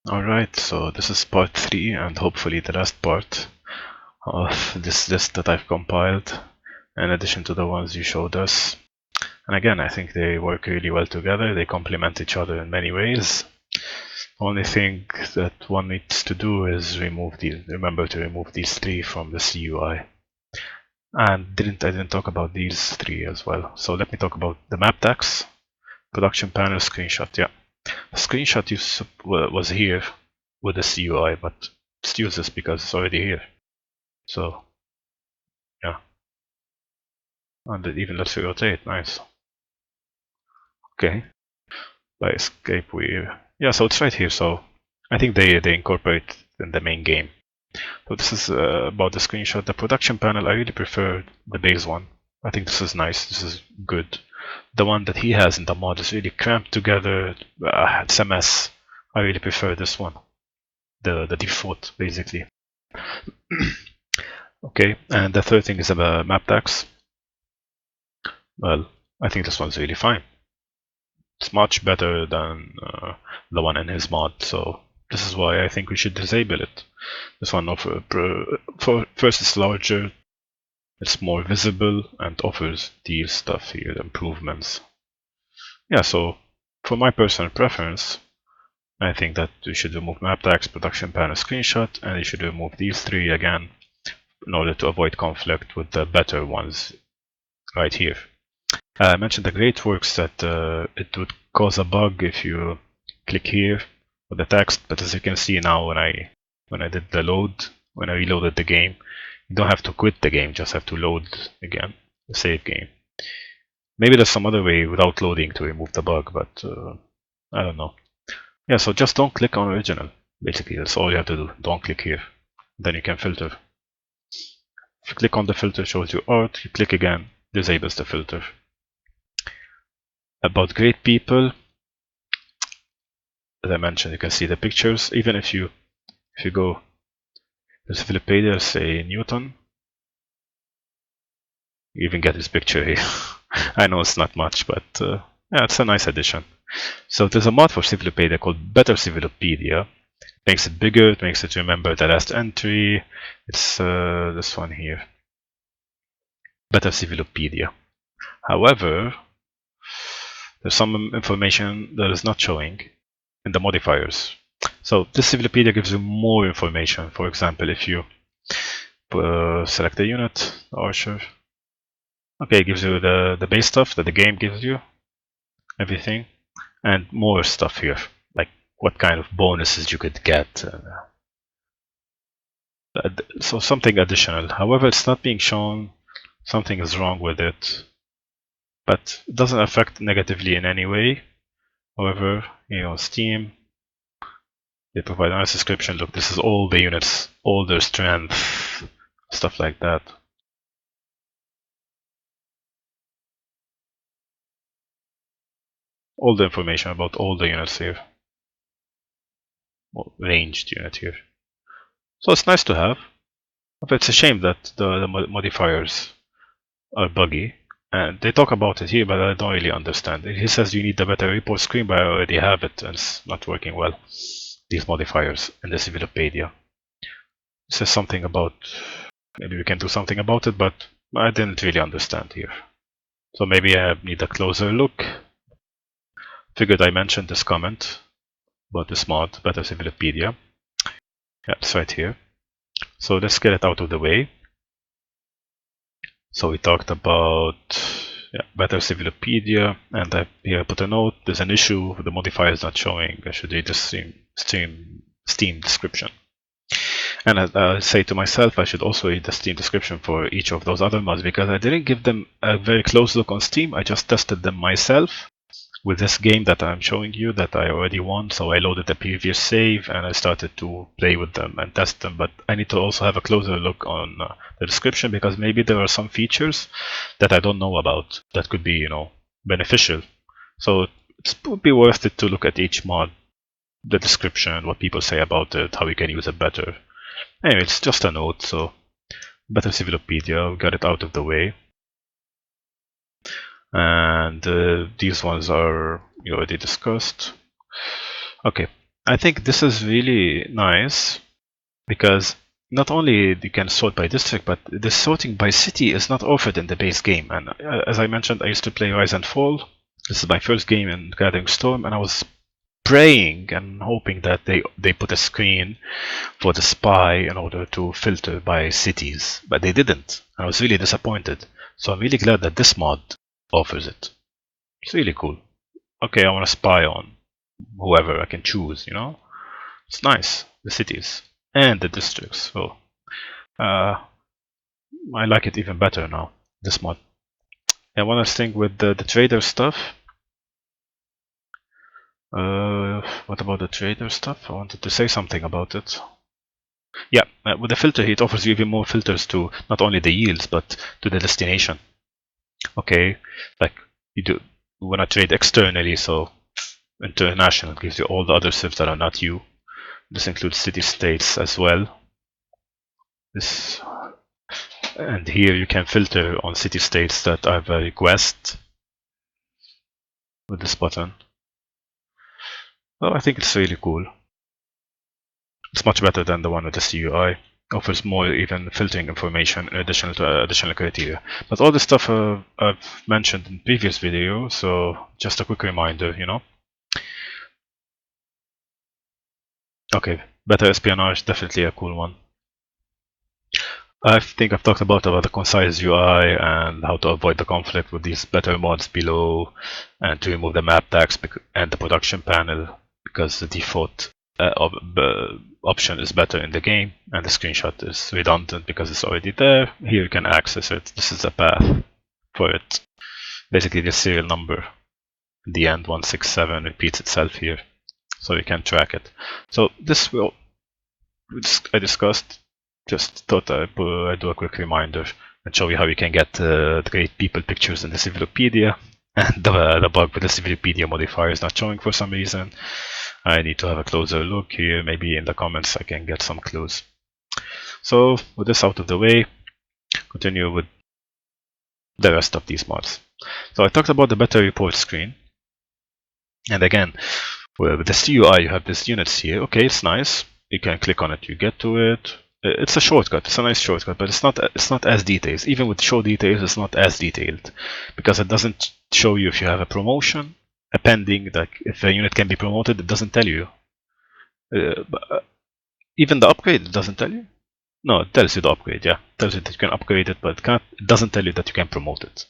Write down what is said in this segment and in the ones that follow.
Alright, so this is part 3 and hopefully the last part of this list that I've compiled, in addition to the ones you showed us. And again, I think they work really well together, they complement each other in many ways. The only thing that one needs to do is remember to remove these 3 from the CUI. And I didn't talk about these 3 as well. So let me talk about the map tags, production panel, screenshot. Yeah, the screenshot was here with the CUI, but it's useless because it's already here. So yeah, and it even lets you rotate. Nice. Okay, by escape so it's right here. So I think they incorporate in the main game. So this is about the screenshot. The production panel, I really prefer the base one. I think this is nice. This is good. The one that he has in the mod is really cramped together. It's a mess. I really prefer this one. The default, basically. Okay, and the third thing is about map tags. Well, I think this one's really fine. It's much better than the one in his mod, so this is why I think we should disable it. This one first it's larger, it's more visible, and offers these stuff here, improvements. Yeah, so for my personal preference, I think that we should remove map tags, production panel, screenshot, and you should remove these 3 again in order to avoid conflict with the better ones right here. I mentioned the great works that it would cause a bug if you click here with the text, but as you can see now when I did the load, when I reloaded the game, you don't have to quit the game, just have to load again, the save game. Maybe there's some other way without loading to remove the bug, but I don't know. Yeah, so just don't click on original. Basically, that's all you have to do. Don't click here. Then you can filter. If you click on the filter, shows you art. You click again, disables the filter. About great people, as I mentioned, you can see the pictures. Even if you go to Wikipedia, say Newton, you even get his picture here. I know it's not much, but yeah, it's a nice addition. So there's a mod for Civilopedia called Better Civilopedia. It makes it bigger, it makes it remember the last entry. It's this one here. Better Civilopedia. However, there's some information that is not showing in the modifiers. So this Civilopedia gives you more information. For example, if you select a unit, Archer, okay, it gives you the base stuff that the game gives you, everything, and more stuff here, like what kind of bonuses you could get. So something additional. However, it's not being shown. Something is wrong with it, but it doesn't affect negatively in any way. However, Steam, they provide a nice description. Look, this is all the units, all their strength, stuff like that. All the information about all the units here. Well, ranged unit here. So it's nice to have. But it's a shame that the modifiers are buggy. And they talk about it here, but I don't really understand. He says you need a better report screen, but I already have it, and it's not working well. These modifiers in the Civilopedia. It says something about maybe we can do something about it, but I didn't really understand here. So maybe I need a closer look. Figured I mentioned this comment about this mod, Better Civilopedia. Yeah, it's right here. So let's get it out of the way. So we talked about Better Civilopedia, and here I put a note. There's an issue, the modifier is not showing. I should read the Steam description. And I say to myself, I should also read the Steam description for each of those other mods, because I didn't give them a very close look on Steam. I just tested them myself with this game that I'm showing you that I already won. So I loaded the previous save and I started to play with them and test them. But I need to also have a closer look on the description, because maybe there are some features that I don't know about that could be, beneficial. So it would be worth it to look at each mod, the description, what people say about it, how you can use it better. Anyway, it's just a note. So Better Civilopedia, we got it out of the way. And these ones are already discussed. Okay, I think this is really nice because not only you can sort by district, but the sorting by city is not offered in the base game. And as I mentioned, I used to play Rise and Fall. This is my first game in Gathering Storm, and I was praying and hoping that they put a screen for the spy in order to filter by cities, but they didn't. I was really disappointed. So I'm really glad that this mod offers it. It's really cool. Okay, I want to spy on whoever I can choose, you know? It's nice, the cities and the districts. So I like it even better now, this mod. And one last thing with the trader stuff. What about the trader stuff? I wanted to say something about it. Yeah, with the filter here, it offers you even more filters to not only the yields, but to the destination. Okay, like you want to trade externally, so international gives you all the other civs that are not you. This includes city-states as well. And here you can filter on city-states that have a request with this button. Well, I think it's really cool. It's much better than the one with the CUI. Offers more even filtering information in addition to additional criteria. But all this stuff I've mentioned in previous video, so just a quick reminder, you know. Okay, better espionage, definitely a cool one. I think I've talked about the concise UI and how to avoid the conflict with these better mods below, and to remove the map tags and the production panel because the default option is better in the game, and the screenshot is redundant because it's already there. Here you can access it. This is the path for it. Basically the serial number in the end 167 repeats itself here, so you can track it. So this I discussed. Just thought I'd do a quick reminder and show you how you can get the great people pictures in the Civilopedia. And the bug with the Civilopedia modifier is not showing for some reason. I need to have a closer look here. Maybe in the comments I can get some clues. So with this out of the way, continue with the rest of these mods. So I talked about the better report screen. And again, with the CUI you have these units here. Okay, it's nice. You can click on it, you get to it. It's a shortcut. It's a nice shortcut, but it's not as detailed. Even with show details, it's not as detailed because it doesn't show you if you have a promotion, a pending. Like if a unit can be promoted, it doesn't tell you. Even the upgrade, it doesn't tell you. No, it tells you the upgrade. Yeah, it tells you that you can upgrade it, but it doesn't tell you that you can promote it.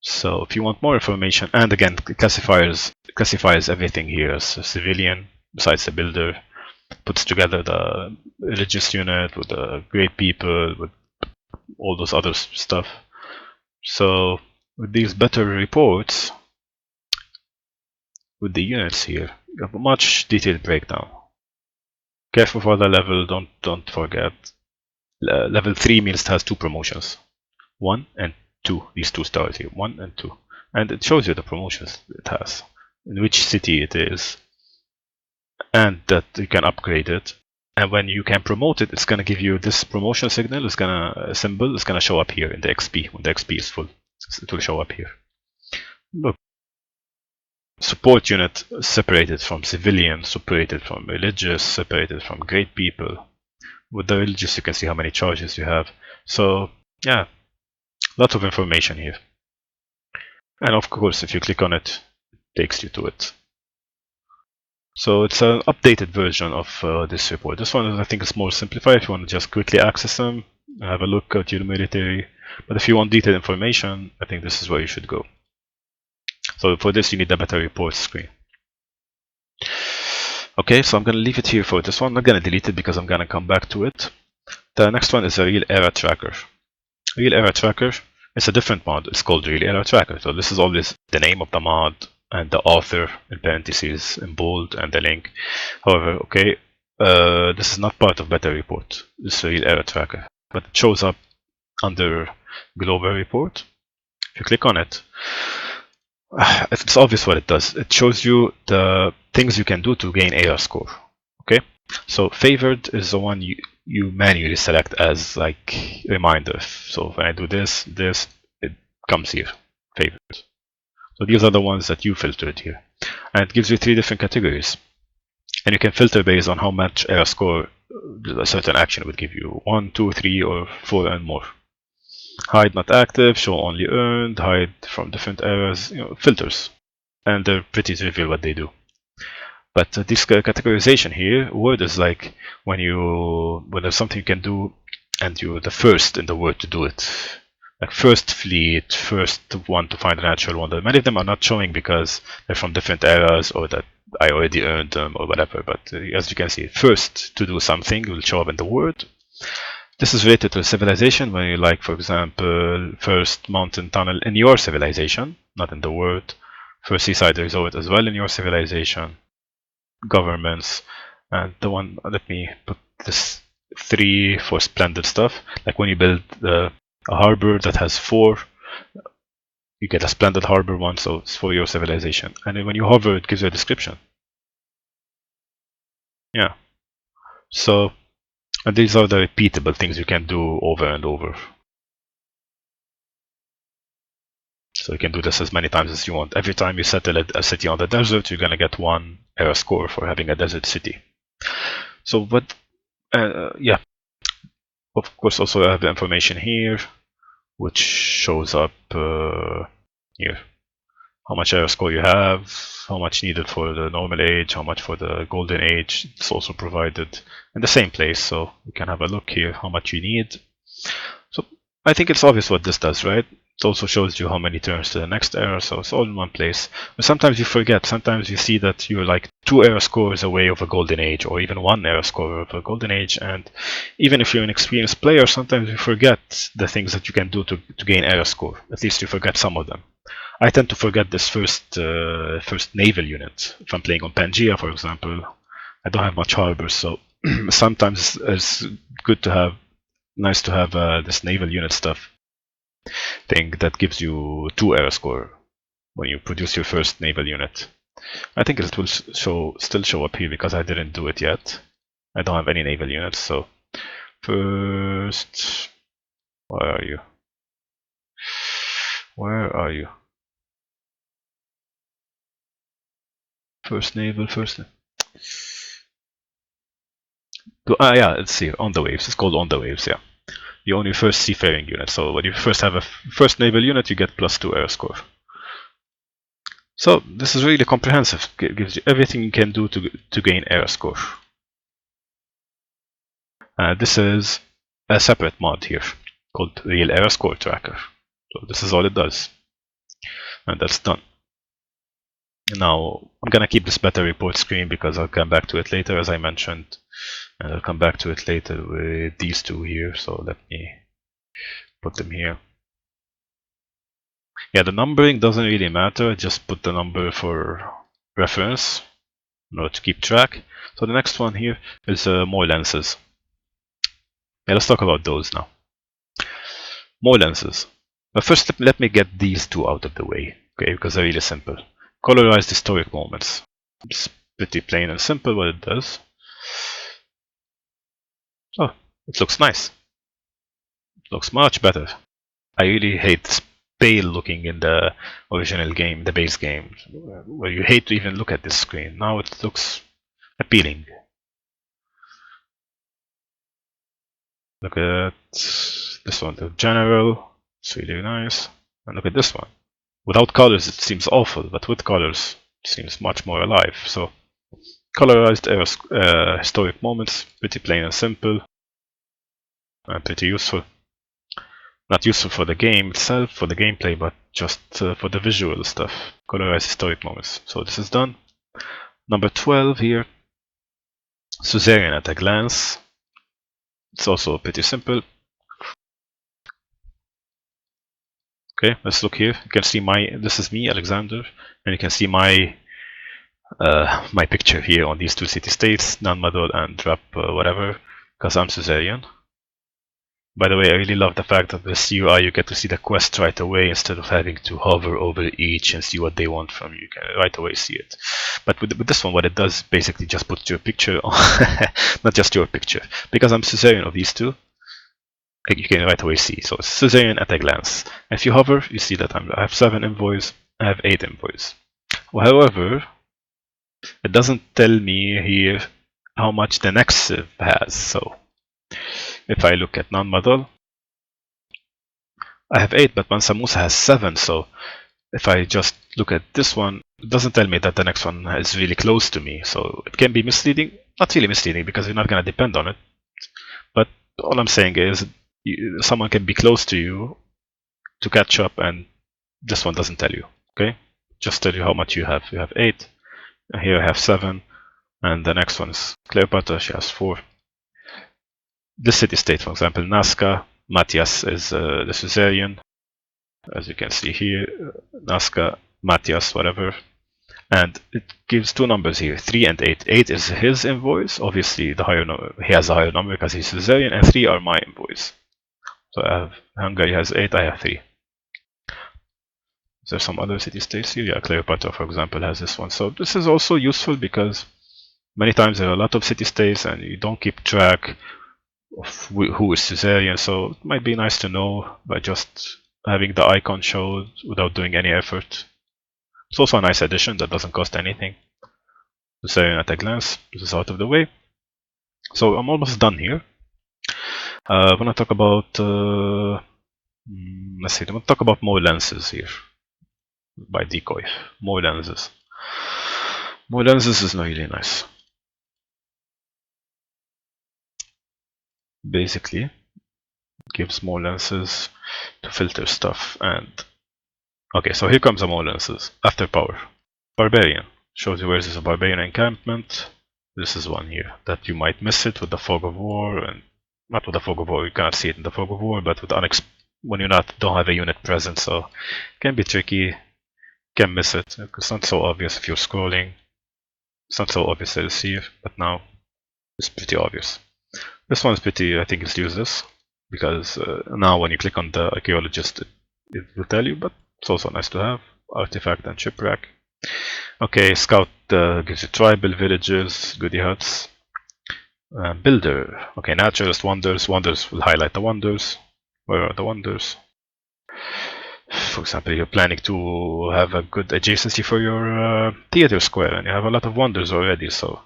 So if you want more information, and again, it classifies everything here as a civilian besides the builder. Puts together the religious unit with the great people, with all those other stuff. So with these better reports, with the units here, you have a much detailed breakdown. Careful for the level, don't forget. Level 3 means it has 2 promotions. 1 and 2, these 2 stars here, 1 and 2. And it shows you the promotions it has, in which city it is, and that you can upgrade it. And when you can promote it, it's going to give you this promotion signal. It's going to symbol. It's going to show up here in the XP. When the XP is full, it will show up here. Look, support unit separated from civilian, separated from religious, separated from great people. With the religious, you can see how many charges you have. So yeah, lots of information here. And of course, if you click on it, it takes you to it. So it's an updated version of this report. This one, I think, is more simplified if you want to just quickly access them, have a look at your military. But if you want detailed information, I think this is where you should go. So for this, you need a better report screen. Okay, so I'm going to leave it here for this one. I'm not going to delete it because I'm going to come back to it. The next one is a Real Era Tracker. Real Era Tracker is a different mod. It's called Real Era Tracker. So this is always the name of the mod, and the author in parentheses in bold, and the link. However, okay, this is not part of Better Report. This is a Real Error Tracker, but it shows up under Global Report. If you click on it, it's obvious what it does. It shows you the things you can do to gain AR score. Okay, so favored is the one you manually select as like reminder. So when I do this, it comes here, favored. So these are the ones that you filtered here. And it gives you 3 different categories. And you can filter based on how much error score a certain action would give you: 1, 2, 3, or 4, and more. Hide not active, show only earned, hide from different errors, filters. And they're pretty trivial what they do. But this categorization here, word is like when there's something you can do and you're the first in the word to do it. Like first fleet, first one to find a natural wonder. Many of them are not showing because they're from different eras or that I already earned them or whatever. But as you can see, first to do something will show up in the word. This is related to civilization when you like, for example, first mountain tunnel in your civilization, not in the word. First seaside resort as well in your civilization. Governments, and the one, let me put this 3 for splendid stuff. Like when you build a harbor that has 4, you get a splendid harbor one, so it's for your civilization. And then when you hover, it gives you a description. Yeah. So, and these are the repeatable things you can do over and over. So you can do this as many times as you want. Every time you settle a city on the desert, you're gonna get 1 error score for having a desert city. So, but yeah, of course, also I have the information here, which shows up here. How much error score you have, how much needed for the normal age, how much for the golden age. It's also provided in the same place, so we can have a look here how much you need. So I think it's obvious what this does, right? It also shows you how many turns to the next error, so it's all in one place. But sometimes you forget, sometimes you see that you're like 2 error scores away of a golden age, or even 1 error score of a golden age, and even if you're an experienced player, sometimes you forget the things that you can do to gain error score. At least you forget some of them. I tend to forget this first naval unit. If I'm playing on Pangaea, for example, I don't have much harbors, so sometimes it's good to have, nice to have this naval unit stuff thing that gives you 2 error score when you produce your first naval unit. I think it will still show up here because I didn't do it yet. I don't have any naval units, so first, where are you? Where are you? First naval, yeah, it's here, on the waves. It's called on the waves, yeah. You own your first seafaring unit, so when you first have a first naval unit, you get +2 error score. So this is really comprehensive. It gives you everything you can do to gain error score. This is a separate mod here called Real Error Score Tracker. So this is all it does, and that's done. Now I'm gonna keep this beta report screen because I'll come back to it later, as I mentioned, and I'll come back to it later with these 2 here. So let me put them here. Yeah, the numbering doesn't really matter. Just put the number for reference, in order to keep track. So the next one here is more lenses. Yeah, let's talk about those now. More lenses. But first, let me get these 2 out of the way, okay? Because they're really simple. Colorized historic moments. It's pretty plain and simple what it does. Oh, it looks nice. It looks much better. I really hate this pale looking in the original game, the base game, where you hate to even look at this screen. Now it looks appealing. Look at this one, the general. It's really nice. And look at this one. Without colors it seems awful, but with colors it seems much more alive. So colorized historic moments, pretty plain and simple, and pretty useful. Not useful for the game itself, for the gameplay, but just for the visual stuff. Colorized historic moments. So this is done. Number 12 here, Suzerain at a glance. It's also pretty simple. Okay, let's look here. You can see this is me, Alexander, and you can see my my picture here on these 2 city-states, Nanmadol and Rap whatever, because I'm Suzerain. By the way, I really love the fact that with CUI you get to see the quest right away instead of having to hover over each and see what they want from you. You can right away see it. But with this one, what it does basically just puts your picture on, not just your picture. Because I'm Suzerain of these 2, you can right away see. So Suzerain at a glance. If you hover, you see that I have 7 envoys, I have 8 envoys. However, it doesn't tell me here how much the next sieve has. So if I look at non-model, I have 8, but Mansa has 7. So if I just look at this one, it doesn't tell me that the next one is really close to me. So it can be misleading. Not really misleading because you're not going to depend on it. But all I'm saying is someone can be close to you to catch up, and this one doesn't tell you. Okay, just tell you how much you have. You have 8. Here I have 7, and the next one is Cleopatra. She has 4. This city-state, for example, Nazca. Matthias is the Suzerain, as you can see here. Nazca, Matthias, whatever. And it gives 2 numbers here, 3 and 8. 8 is his invoice. Obviously, the higher number, he has a higher number because he's Suzerain, and 3 are my invoice. So I have Hungary has 8, I have 3. Is there some other city-states here? Yeah, Cleopatra, for example, has this one. So this is also useful because many times there are a lot of city-states and you don't keep track of who is Suzerain. So it might be nice to know by just having the icon showed without doing any effort. It's also a nice addition that doesn't cost anything. Suzerain at a glance. This is out of the way. So I'm almost done here. I want to talk about let's see. I want to talk about more lenses here. By decoy, more lenses. More lenses is really nice. Basically, gives more lenses to filter stuff. And okay, so here comes the more lenses. After power, barbarian shows you where there's a barbarian encampment. This is one here that you might miss it with the fog of war, and not with the fog of war. You can't see it in the fog of war, but with when you don't have a unit present, so it can be tricky. Can miss it. It's not so obvious if you're scrolling. It's not so obvious that it's here, but now it's pretty obvious. This one is pretty, I think it's useless, because now when you click on the archaeologist, it will tell you, but it's also nice to have. Artifact and shipwreck. Okay, scout gives you tribal villages, goody huts. Builder. Okay, naturalist wonders. Wonders will highlight the wonders. Where are the wonders? For example, you're planning to have a good adjacency for your theater square, and you have a lot of wonders already, so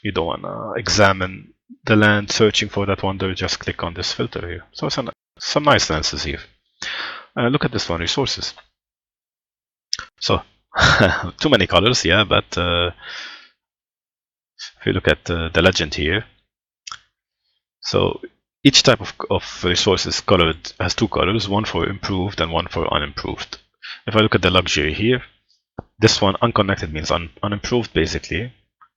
you don't want to examine the land searching for that wonder. Just click on this filter here. So some nice lenses here. Look at this one, resources. So too many colors, yeah, but if you look at the legend here, so each type of resource is colored, has 2 colors, one for improved and one for unimproved. If I look at the luxury here, this one unconnected means unimproved basically,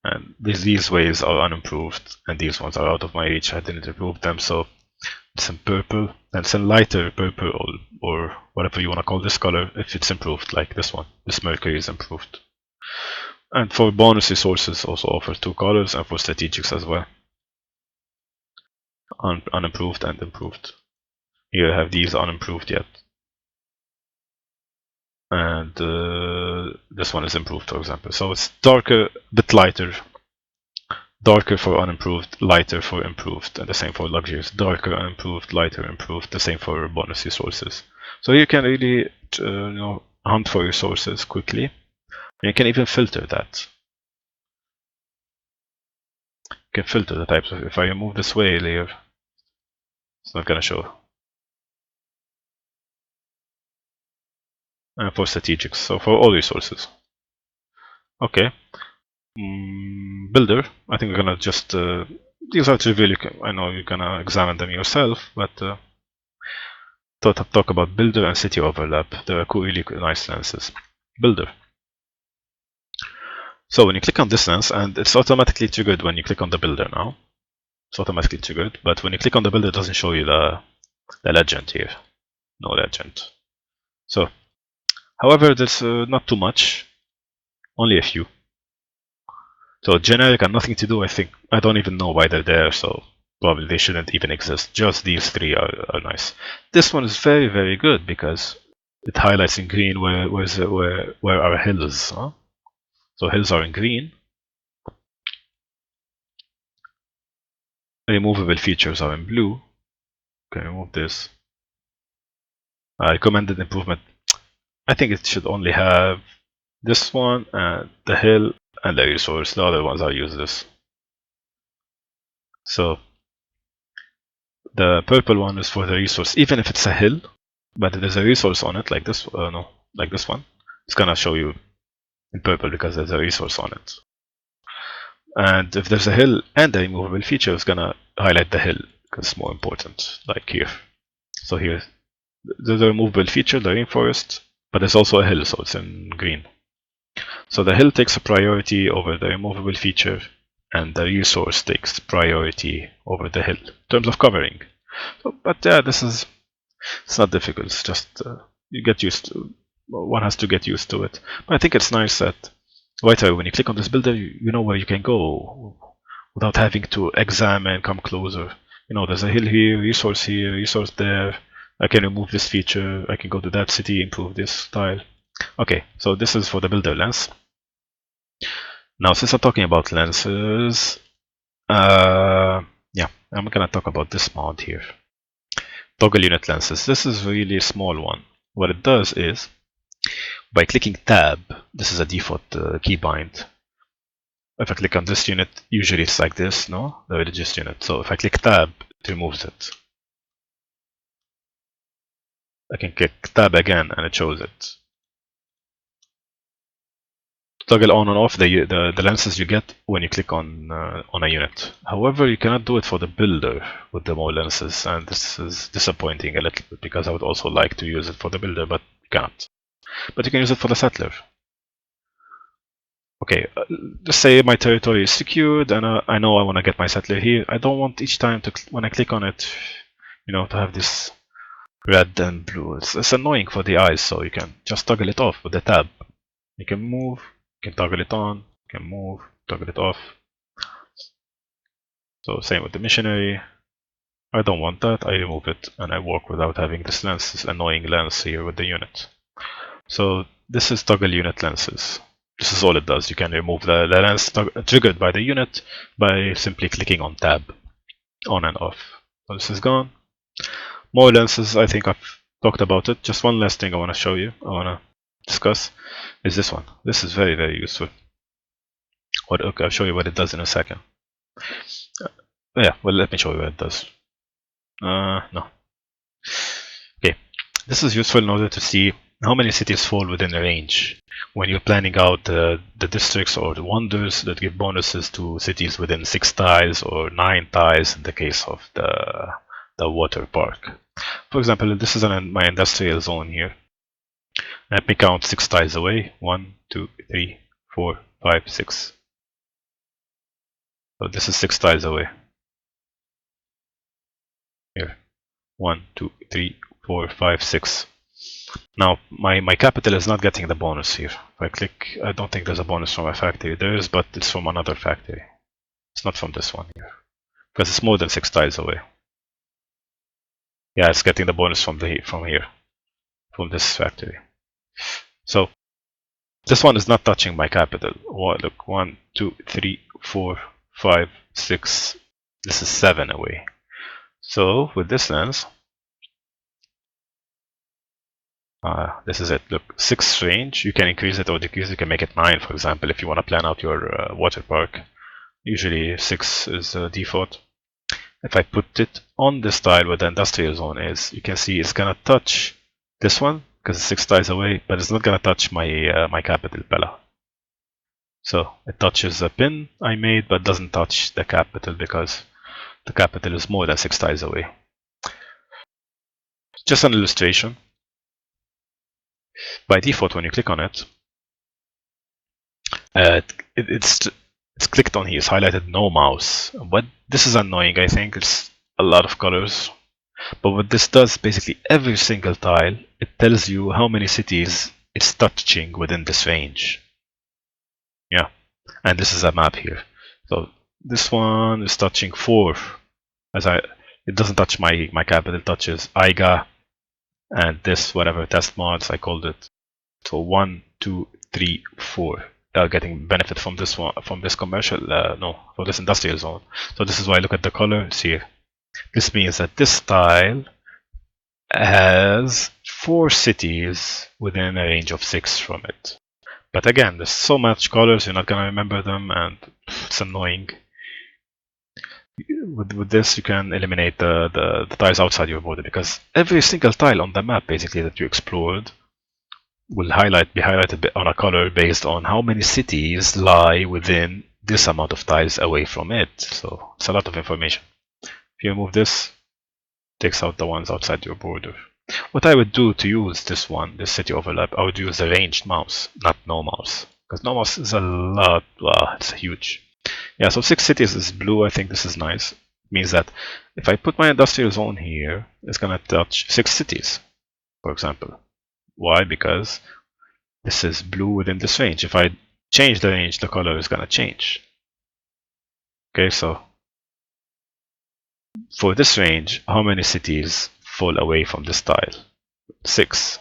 and these ways are unimproved, and these ones are out of my reach. I didn't improve them, so it's in purple, and it's in lighter purple or whatever you want to call this color if it's improved, like this one. This mercury is improved. And for bonus resources also offer 2 colors, and for strategics as well. Unimproved and improved. Here I have these unimproved yet. And this one is improved, for example. So it's darker, a bit lighter. Darker for unimproved, lighter for improved, and the same for luxuries. Darker, unimproved, lighter, improved. The same for bonus resources. So you can really, hunt for resources quickly. And you can even filter that. You can filter the types of. If I move this way layer, it's not gonna show. And for strategics, so for all resources. Okay. Builder. I think we're gonna just. These are trivial. I know you're gonna examine them yourself, but thought I'd talk about builder and city overlap. They are really nice lenses. Builder. So when you click on this lens, and it's automatically triggered when you click on the builder now. It's automatically triggered, but when you click on the builder, it doesn't show you the legend here. No legend. So, however, there's not too much. Only a few. So generic and nothing to do, I think. I don't even know why they're there, so probably they shouldn't even exist. Just these 3 are nice. This one is very, very good because it highlights in green where our hills. Huh? So hills are in green. Removable features are in blue. Okay, remove this. Recommended improvement. I think it should only have this one, the hill, and the resource. The other ones are useless. So the purple one is for the resource, even if it's a hill, but there's a resource on it, like this. No, like this one. It's gonna show you in purple because there's a resource on it. And if there's a hill and a removable feature, it's gonna highlight the hill because it's more important, like here. So here, there's a removable feature, the rainforest, but there's also a hill, so it's in green. So the hill takes a priority over the removable feature, and the resource takes priority over the hill in terms of covering. So, but yeah, it's not difficult. It's just you get used to. One has to get used to it. But I think it's nice that right away when you click on this builder, you know where you can go without having to examine, come closer. You know, there's a hill here, resource there. I can remove this feature. I can go to that city, improve this tile. Okay, so this is for the builder lens. Now, since I'm talking about lenses, yeah, I'm gonna talk about this mod here. Toggle unit lenses. This is really a small one. What it does is, by clicking tab, this is a default keybind. If I click on this unit, usually it's like this, no? The religious unit. So if I click tab, it removes it. I can click tab again and it shows it. Toggle on and off the lenses you get when you click on a unit. However, you cannot do it for the builder with the more lenses, and this is disappointing a little bit because I would also like to use it for the builder, but you cannot. But you can use it for the settler. Okay, just say my territory is secured, and I know I want to get my settler here. I don't want each time to when I click on it, you know, to have this red and blue. It's annoying for the eyes, so you can just toggle it off with the tab. You can move. You can toggle it on, you can move, toggle it off. So same with the missionary. I don't want that, I remove it and I work without having this lens, this annoying lens here with the unit. So this is toggle unit lenses. This is all it does. You can remove the lens triggered by the unit by simply clicking on tab, on and off. So this is gone. More lenses, I think I've talked about it. Just one last thing I want to show you, I want to discuss, is this one. This is very, very useful. Okay, I'll show you what it does in a second. Yeah, well, let me show you what it does. No. Okay, this is useful in order to see how many cities fall within a range when you're planning out the districts or the wonders that give bonuses to cities within 6 tiles or 9 tiles in the case of the water park. For example, this is my industrial zone here. Let me count 6 tiles away. 1, 2, 3, 4, 5, 6. So this is 6 tiles away. Here. 1, 2, 3, 4, 5, 6. Now, my capital is not getting the bonus here. If I click, I don't think there's a bonus from my factory. There is, but it's from another factory. It's not from this one here. Because it's more than 6 tiles away. Yeah, it's getting the bonus from here. From this factory. So, this one is not touching my capital. Look, 1, 2, 3, 4, 5, 6. This is 7 away. So, with this lens, this is it. Look, 6 range. You can increase it or decrease it. You can make it 9, for example, if you want to plan out your water park. Usually 6 is default. If I put it on this tile where the industrial zone is, you can see it's gonna touch this one because it's 6 tiles away, but it's not gonna touch my my capital Pella. So it touches a pin I made, but doesn't touch the capital because the capital is more than 6 tiles away. Just an illustration. By default, when you click on it, it's clicked on here. It's highlighted no mouse. But this is annoying. I think it's a lot of colors. But what this does, basically every single tile, it tells you how many cities it's touching within this range. Yeah, and this is a map here. So this one is touching 4. It doesn't touch my capital. It touches IGA and this whatever test mods I called it. So 1, 2, 3, 4. They are getting benefit from this one, from this commercial, for this industrial zone. So this is why I look at the colors here. This means that this tile has 4 cities within a range of 6 from it. But again, there's so much colors, you're not gonna remember them, and it's annoying. With this, you can eliminate the tiles outside your border, because every single tile on the map, basically, that you explored will be highlighted on a color based on how many cities lie within this amount of tiles away from it. So it's a lot of information. If you remove this, it takes out the ones outside your border. What I would do to use this city overlap, I would use the ranged mouse, not no mouse. Because no mouse is a lot, wow, it's huge. Yeah, so 6 cities is blue. I think this is nice. It means that if I put my industrial zone here, it's gonna touch 6 cities, for example. Why? Because this is blue within this range. If I change the range, the color is gonna change. Okay, so for this range, how many cities fall away from this tile? 6.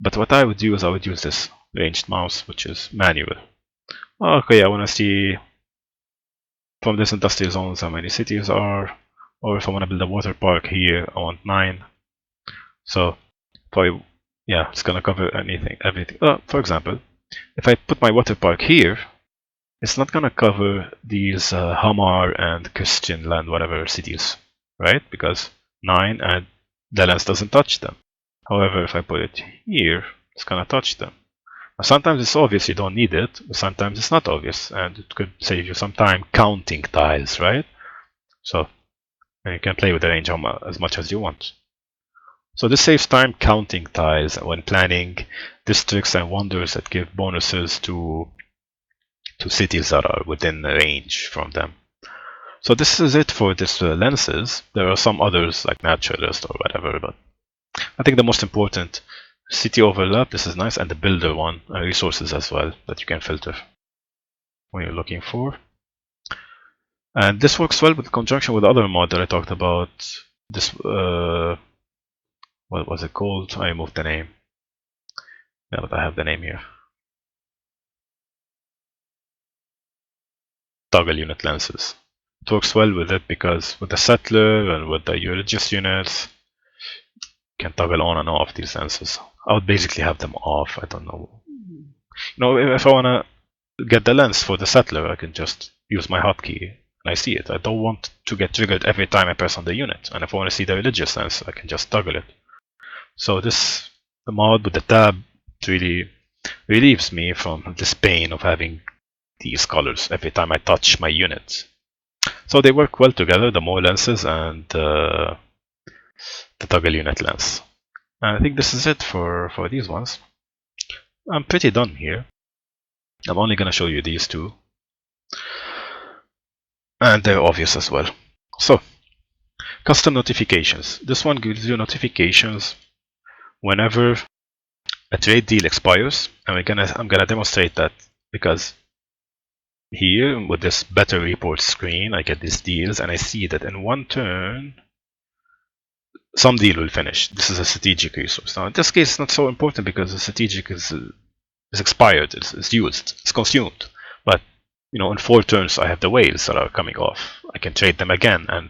But what I would use this ranged mouse, which is manual. Okay, I want to see from this industrial zones how many cities are, or if I want to build a water park here, I want 9. So probably, yeah, it's gonna cover everything. For example, if I put my water park here, it's not gonna cover these Hamar and Christian land, whatever cities, right? Because 9 and the lens doesn't touch them. However, if I put it here, it's gonna touch them. Now, sometimes it's obvious you don't need it, sometimes it's not obvious, and it could save you some time counting tiles, right? So you can play with the range as much as you want. So this saves time counting tiles when planning districts and wonders that give bonuses to cities that are within range from them. So this is it for this lenses. There are some others like naturalist or whatever, but I think the most important, city overlap, this is nice, and the builder one, resources as well that you can filter when you're looking for. And this works well with conjunction with the other mod that I talked about. This what was it called? I removed the name. Yeah, but I have the name here. Toggle unit lenses. It works well with it because with the settler and with the Eurigis units, you can toggle on and off these lenses. I would basically have them off. I don't know. You know, if I want to get the lens for the settler, I can just use my hotkey and I see it. I don't want to get triggered every time I press on the unit. And if I want to see the religious lens, I can just toggle it. So the mod with the tab really relieves me from this pain of having these colors every time I touch my unit. So they work well together, the more lenses and the toggle unit lens. And I think this is it for these ones. I'm pretty done here. I'm only going to show you these two. And they're obvious as well. So, custom notifications. This one gives you notifications whenever a trade deal expires. And I'm gonna demonstrate that because here with this better report screen, I get these deals and I see that in one turn some deal will finish. This is a strategic resource. Now in this case it's not so important because the strategic is expired, it's used, it's consumed. But you know, in 4 turns I have the whales that are coming off. I can trade them again, and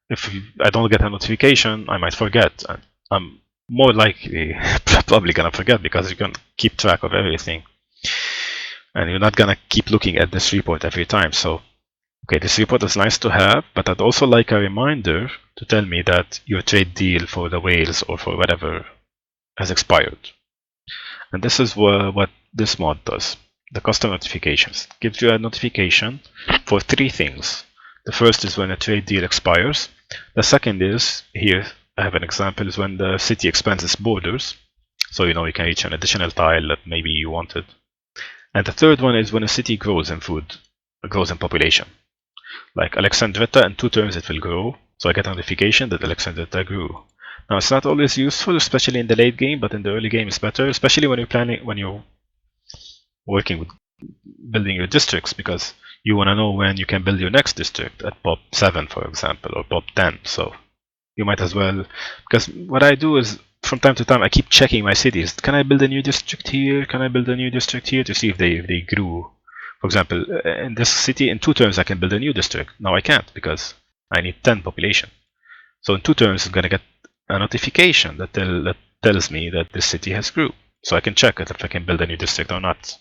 if I don't get a notification, I might forget. And I'm more likely probably gonna forget because you can keep track of everything. And you're not gonna keep looking at this report every time. So, okay, this report is nice to have, but I'd also like a reminder to tell me that your trade deal for the whales or for whatever has expired. And this is what this mod does. The custom notifications gives you a notification for 3 things. The first is when a trade deal expires. The second is, here I have an example, is when the city expands its borders. So you know you can reach an additional tile that maybe you wanted. And the third one is when a city grows in food, grows in population. Like Alexandretta, in 2 turns it will grow. So I get a notification that Alexandretta grew. Now it's not always useful, especially in the late game, but in the early game it's better, especially when you're working with building your districts, because you want to know when you can build your next district at pop 7, for example, or pop 10. So you might as well, because what I do is from time to time I keep checking my cities. Can I build a new district here? Can I build a new district here to see if they grew? For example, in this city, in 2 turns I can build a new district. Now I can't because I need 10 population. So in 2 turns I'm going to get a notification that tells me that this city has grew. So I can check it if I can build a new district or not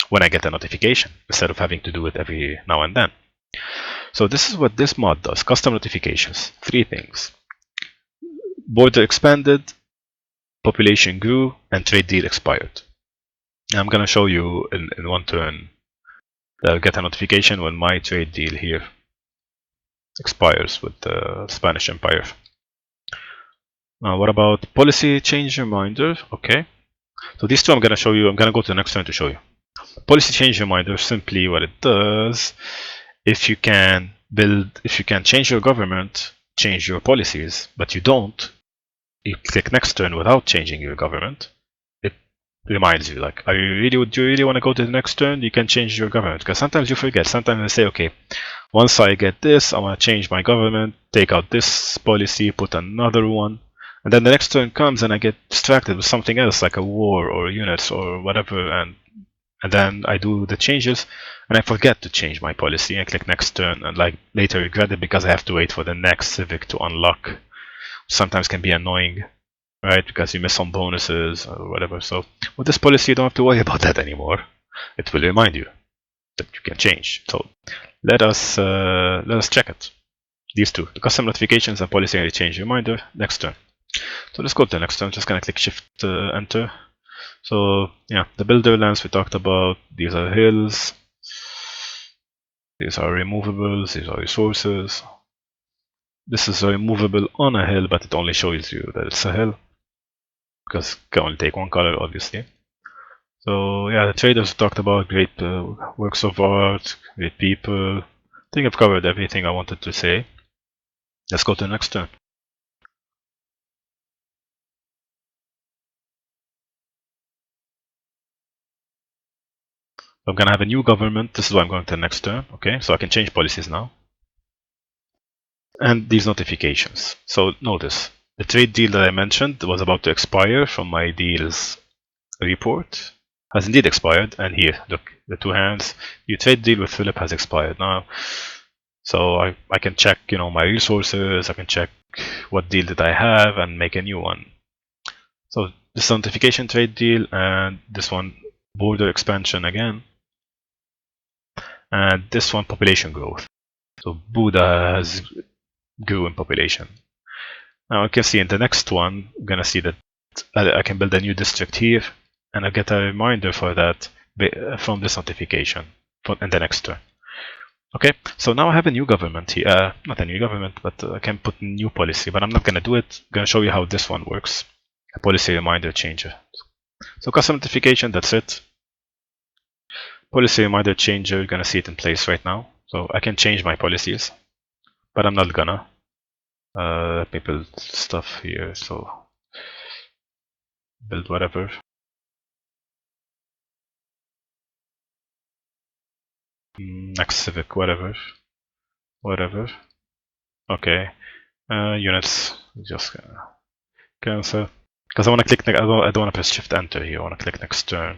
when I get a notification, instead of having to do it every now and then. So this is what this mod does. Custom notifications. 3 things. Border expanded, population grew, and trade deal expired. And I'm going to show you in one turn that I'll get a notification when my trade deal here expires with the Spanish Empire. Now, what about policy change reminder? Okay. So these two I'm going to show you. I'm going to go to the next turn to show you. Policy change reminder, simply what it does, if you can change your government, change your policies, but you don't, you click next turn without changing your government, it reminds you, like, do you really want to go to the next turn? You can change your government, because sometimes you forget. Sometimes I say, okay, once I get this, I want to change my government, take out this policy, put another one, and then the next turn comes and I get distracted with something else, like a war or units or whatever, and then I do the changes and I forget to change my policy and click next turn, and like later regret it because I have to wait for the next civic to unlock. Sometimes can be annoying, right? Because you miss some bonuses or whatever. So with this policy, you don't have to worry about that anymore. It will remind you that you can change. So let us check it. These two, the custom notifications and policy change reminder, next turn. So let's go to the next turn. Just gonna click Shift Enter. So yeah, the builder lands we talked about. These are hills. These are removables. These are resources. This is a removable on a hill, but it only shows you that it's a hill because it can only take one color, obviously. So yeah, the traders we talked about, great works of art, great people. I think I've covered everything I wanted to say. Let's go to the next turn. I'm gonna have a new government. This is why I'm going to the next turn. Okay, so I can change policies now. And these notifications. So notice, the trade deal that I mentioned was about to expire from my deals report. Has indeed expired, and here, look, the 2 hands. Your trade deal with Philip has expired now. So I can check, my resources, I can check what deal did I have and make a new one. So this notification trade deal, and this one border expansion again. And this one population growth. So Buddha has grew in population. Now you can see in the next one, I'm gonna see that I can build a new district here, and I get a reminder for that from this notification in the next turn. Okay, so now I have a new government here. Not a new government, but I can put new policy, but I'm not gonna do it. I'm gonna show you how this one works. A policy reminder changer. So custom notification, that's it. Policy reminder changer, you're gonna see it in place right now. So I can change my policies, but I'm not gonna. Let me build stuff here, so build whatever. Next civic, whatever. Okay, units, just cancel. Because I want to click, I don't want to press Shift Enter here, I want to click next turn.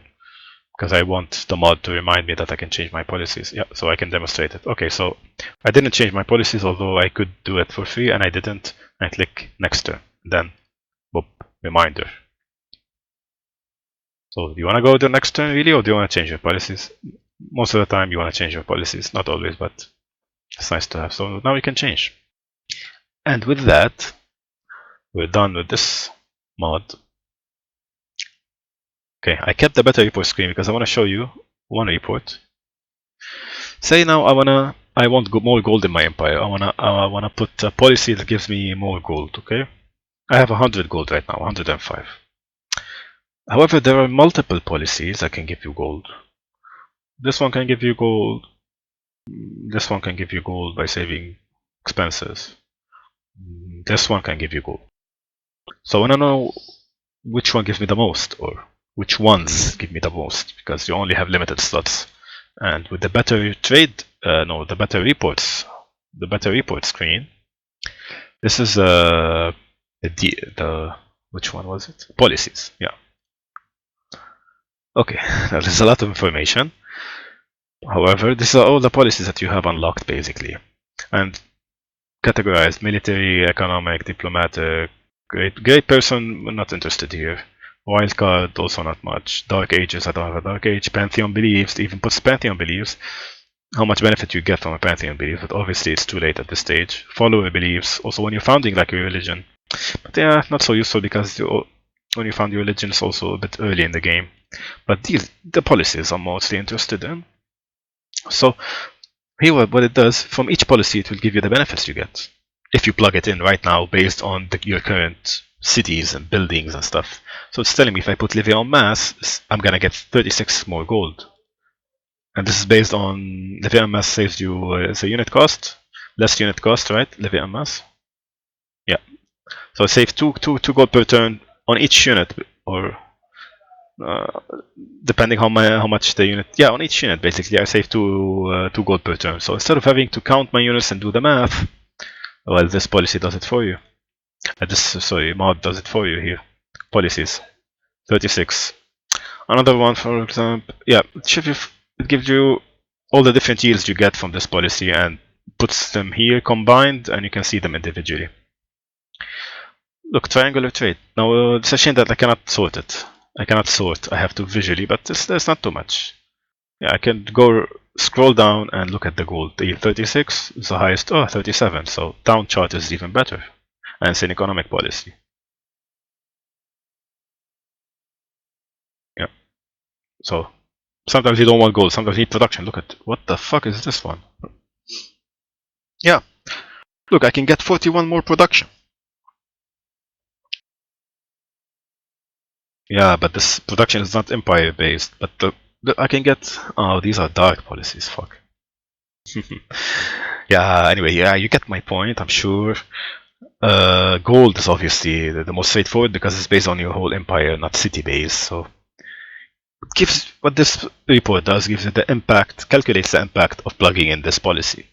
Because I want the mod to remind me that I can change my policies. Yeah, so I can demonstrate it. Okay, so I didn't change my policies, although I could do it for free, and I didn't. I click next turn, then boop, reminder. So do you want to go to the next turn really, or do you want to change your policies? Most of the time you want to change your policies, not always, but it's nice to have. So now we can change. And with that, we're done with this mod. Okay, I kept the better report screen because I want to show you one report. Say now I want more gold in my empire. I wanna put a policy that gives me more gold. Okay, I have 100 gold right now, 105. However, there are multiple policies that can give you gold. This one can give you gold. This one can give you gold by saving expenses. This one can give you gold. So I want to know which one gives me the most, or which ones give me the most, because you only have limited slots. And with the better the better report screen, this is which one was it? Policies, yeah. Okay, now there's a lot of information. However, these are all the policies that you have unlocked basically, and categorized: military, economic, diplomatic, great person. We're not interested here. Wildcard, also not much. Dark Ages, I don't have a Dark Age. Pantheon Beliefs, even puts Pantheon Beliefs. How much benefit you get from a Pantheon Belief, but obviously it's too late at this stage. Follower Beliefs, also when you're founding like a religion. But yeah, not so useful because when you found your religion it's also a bit early in the game. But the policies I'm mostly interested in. So here what it does, from each policy it will give you the benefits you get. If you plug it in right now based on your current cities and buildings and stuff. So it's telling me if I put Levy en masse, I'm gonna get 36 more gold. And this is based on Levy en masse saves you it's a unit cost, less unit cost, right? Levy en masse. Yeah. So I save two gold per turn on each unit, or depending how much the unit. Yeah, on each unit basically I save two gold per turn. So instead of having to count my units and do the math, well, this policy does it for you. Mod does it for you here. Policies, 36. Another one, for example, yeah, it gives you all the different yields you get from this policy and puts them here combined, and you can see them individually. Look, triangular trade. Now, it's a shame that I cannot sort it. I cannot sort. I have to visually, but there's not too much. Yeah, I can go scroll down and look at the gold. The 36 is the highest. Oh, 37. So down chart is even better, and it's an economic policy. Yeah. So sometimes you don't want gold. Sometimes you need production. Look at what the fuck is this one? Yeah. Look, I can get 41 more production. Yeah, but this production is not empire based. But I can get. Oh, these are dark policies. Fuck. Yeah. Anyway, yeah, you get my point. I'm sure. Gold is obviously the most straightforward because it's based on your whole empire, not city based. So it gives what this report does gives it the impact, calculates the impact of plugging in this policy.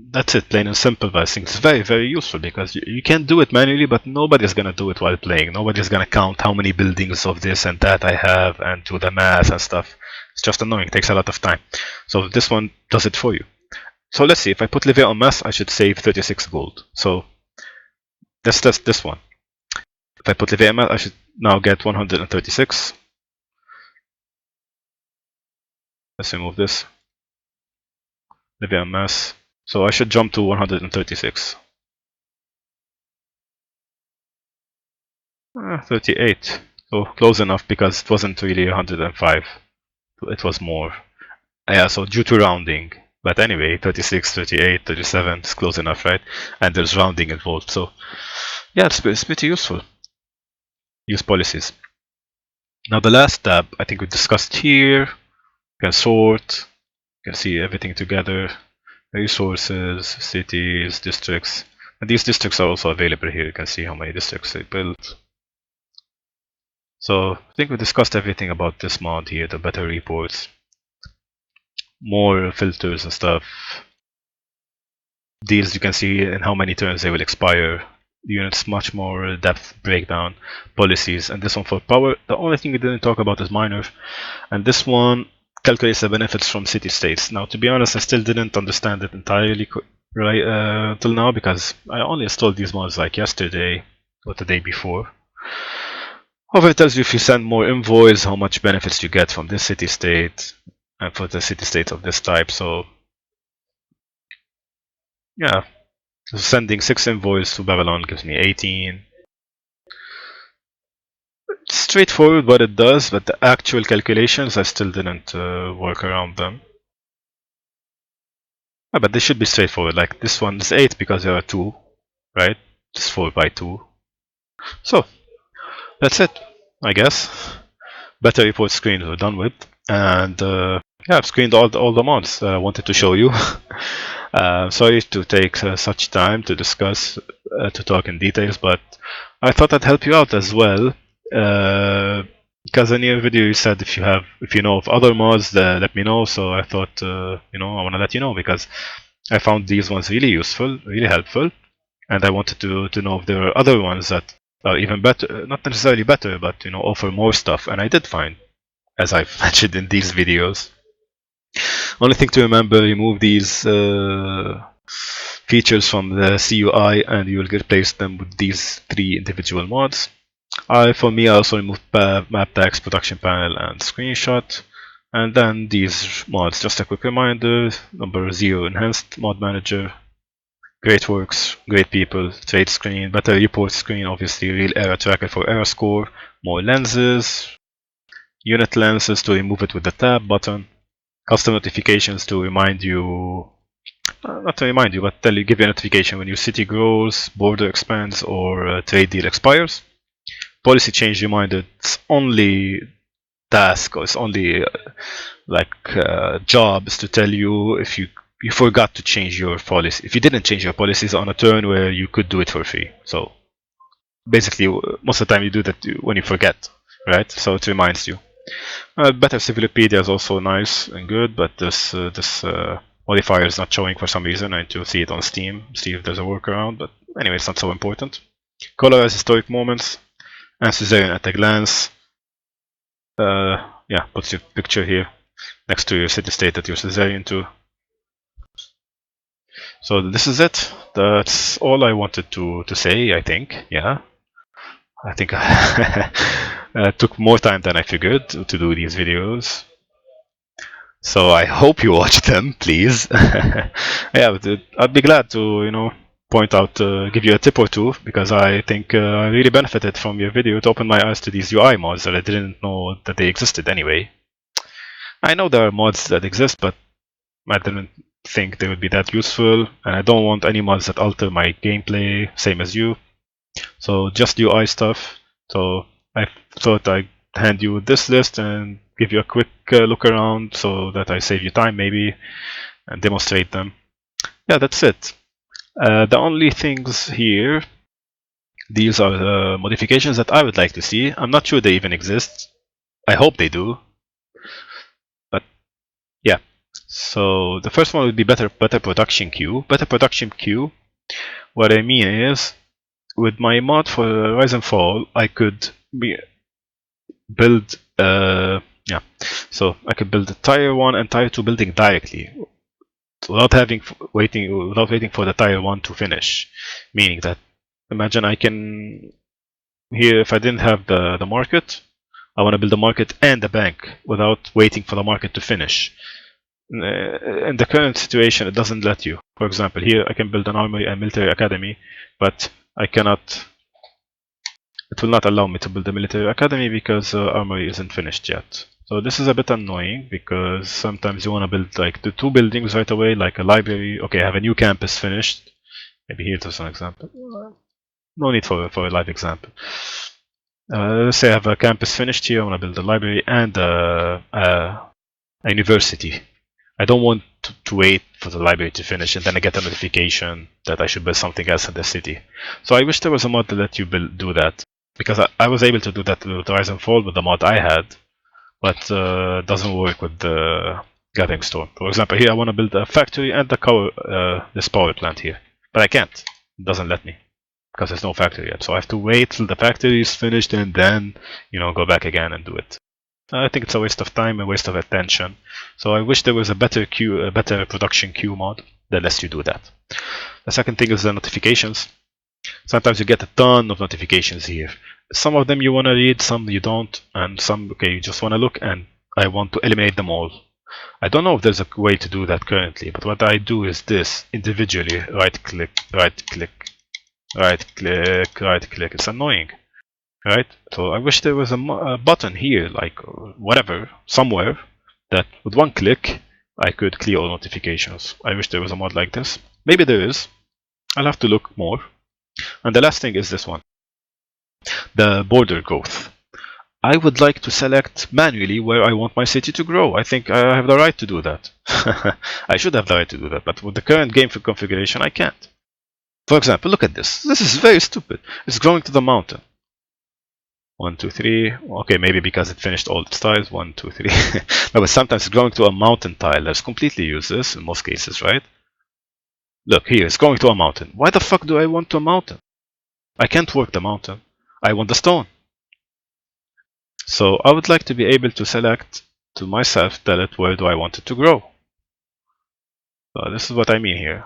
That's it, plain and simple. But I think it's very, very useful because you can do it manually, but nobody's gonna do it while playing. Nobody's gonna count how many buildings of this and that I have and do the math and stuff. It's just annoying. It takes a lot of time. So this one does it for you. So let's see. If I put Levy en masse, I should save 36 gold. So let's test this one. If I put Levy en masse, I should now get 136. Let's remove this. Levy en masse. So I should jump to 136. 38. So close enough because it wasn't really 105. It was more. Yeah, so due to rounding. But anyway, 36, 38, 37 is close enough, right? And there's rounding involved. So yeah, it's pretty useful. Use policies. Now the last tab I think we discussed here. You can sort. You can see everything together. Resources, cities, districts. And these districts are also available here. You can see how many districts they built. So I think we discussed everything about this mod here, the better reports. More filters and stuff. Deals you can see in how many turns they will expire. Units, much more depth breakdown, policies, and this one for power. The only thing we didn't talk about is minor, and this one calculates the benefits from city-states. Now, to be honest, I still didn't understand it entirely right till now because I only installed these mods like yesterday or the day before. However, it tells you if you send more envoys, how much benefits you get from this city-state and for the city-states of this type. So, yeah, so sending 6 envoys to Babylon gives me 18. It's straightforward what it does, but the actual calculations I still didn't work around them. But they should be straightforward. Like this one is 8 because there are 2, right? Just 4 by 2. So that's it, I guess. Better report screens we're done with, and yeah, I've screened all the mods I wanted to show you. Sorry to take such time to discuss, to talk in details, but I thought I'd help you out as well. Because in your video you said if you know of other mods, let me know. So I thought, I want to let you know because I found these ones really useful, really helpful, and I wanted to know if there are other ones that are even better, not necessarily better, but offer more stuff. And I did find, as I've mentioned in these videos. Only thing to remember: remove these features from the CUI, and you will replace them with these 3 individual mods. For me, I also removed map text, production panel, and screenshot. And then these mods, just a quick reminder: number 0, enhanced mod manager, great works, great people, trade screen, better report screen, obviously real error tracker for error score, more lenses, unit lenses to remove it with the tab button, custom notifications to remind you, not to remind you, but give you a notification when your city grows, border expands, or trade deal expires. Policy change reminder, it's only task, or it's only job is to tell you if you forgot to change your policy. If you didn't change your policies on a turn where you could do it for free. So basically, most of the time you do that when you forget, right? So it reminds you. Better Civilopedia is also nice and good, but this modifier is not showing for some reason. I need to see it on Steam, see if there's a workaround. But anyway, it's not so important. Colorize historic moments and Suzerain at a glance. Yeah, puts your picture here next to your city state that you're Suzerain to. So this is it. That's all I wanted to say, I think. Yeah. I think I took more time than I figured to do these videos. So I hope you watch them, please. Yeah, but I'd be glad to, point out, give you a tip or two, because I think I really benefited from your video to open my eyes to these UI mods that I didn't know that they existed anyway. I know there are mods that exist, but I didn't think they would be that useful, and I don't want any mods that alter my gameplay, same as you. So just UI stuff. So I thought I'd hand you this list and give you a quick look around so that I save you time maybe and demonstrate them. Yeah, that's it. The only things here, these are the modifications that I would like to see. I'm not sure they even exist. I hope they do. But yeah. So the first one would be better production queue. Better production queue. What I mean is, with my mod for Rise and Fall, I could build so I could build a tier 1 and tier 2 building directly without waiting for the tier 1 to finish. Meaning that, imagine I can here, if I didn't have the market, I want to build a market and a bank without waiting for the market to finish. In the current situation, it doesn't let you. For example, here I can build an armory and military academy, but it will not allow me to build a military academy because armory isn't finished yet. So this is a bit annoying because sometimes you want to build like the 2 buildings right away, like a library. Okay, I have a new campus finished. Maybe here's an example. No need for a live example. Let's say I have a campus finished here. I want to build a library and a university. I don't want to wait for the library to finish and then I get a notification that I should build something else in the city. So I wish there was a mod to let you do that. Because I was able to do that with Rise and Fall with the mod I had, but doesn't work with the Gathering Storm. For example, here I want to build a factory and this power plant here, but I can't. It doesn't let me because there's no factory yet. So I have to wait till the factory is finished and then, go back again and do it. I think it's a waste of time and waste of attention. So I wish there was a better production queue mod that lets you do that. The second thing is the notifications. Sometimes you get a ton of notifications here. Some of them you want to read, some you don't, and some, okay, you just want to look, and I want to eliminate them all. I don't know if there's a way to do that currently, but what I do is this, individually, right click, right click, right click, right click. It's annoying, right? So I wish there was a button here, like whatever, somewhere, that with one click, I could clear all notifications. I wish there was a mod like this. Maybe there is. I'll have to look more. And the last thing is this one, the border growth. I would like to select manually where I want my city to grow. I think I have the right to do that. I should have the right to do that, but with the current game configuration, I can't. For example, look at this. This is very stupid. It's growing to the mountain. 1, 2, 3. Okay, maybe because it finished all its tiles. 1, 2, 3. No, but sometimes it's growing to a mountain tile. That's completely useless in most cases, right? Look, here, it's going to a mountain. Why the fuck do I want a mountain? I can't work the mountain. I want the stone. So I would like to be able to select to myself, tell it where do I want it to grow. So this is what I mean here.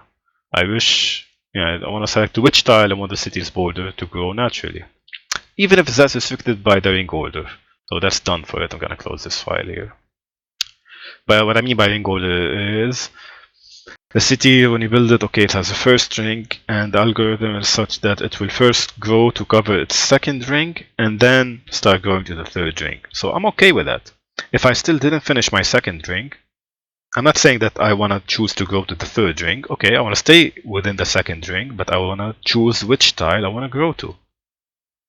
I wish, I want to select to which tile I want the city's border to grow naturally. even if that's restricted by the ring order. So that's done for it. I'm gonna close this file here. But what I mean by ring order is the city, when you build it, okay, it has a first ring, and the algorithm is such that it will first grow to cover its second ring, and then start growing to the third ring. So I'm okay with that. If I still didn't finish my second ring, I'm not saying that I want to choose to grow to the third ring. Okay, I want to stay within the second ring, but I want to choose which tile I want to grow to.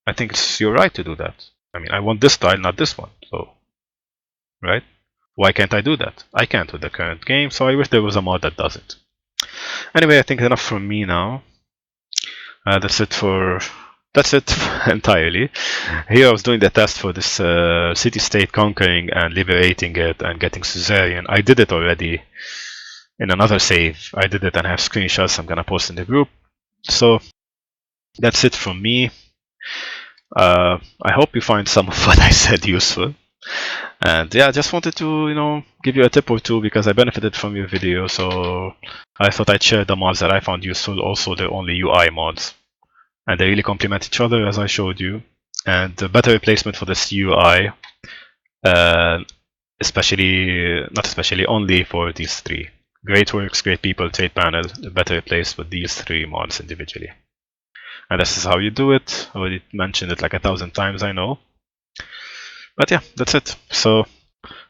I think it's your right to do that. I mean, I want this tile, not this one. So, right? Why can't I do that? I can't with the current game, so I wish there was a mod that does it. Anyway, I think enough from me now. That's it entirely. Here I was doing the test for this city-state conquering and liberating it and getting Suzerain. I did it already in another save. I did it and I have screenshots I'm gonna post in the group. So that's it from me. I hope you find some of what I said useful. And yeah, I just wanted to, give you a tip or two because I benefited from your video. So I thought I'd share the mods that I found useful. Also, they're only UI mods, and they really complement each other, as I showed you. And a better replacement for this UI, only for these three. Great works, great people, trade panel, better replaced with these three mods individually. And this is how you do it. I already mentioned it like 1,000 times, I know. But yeah, that's it. So,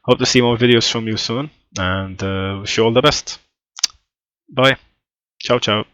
hope to see more videos from you soon, and wish you all the best. Bye. Ciao, ciao.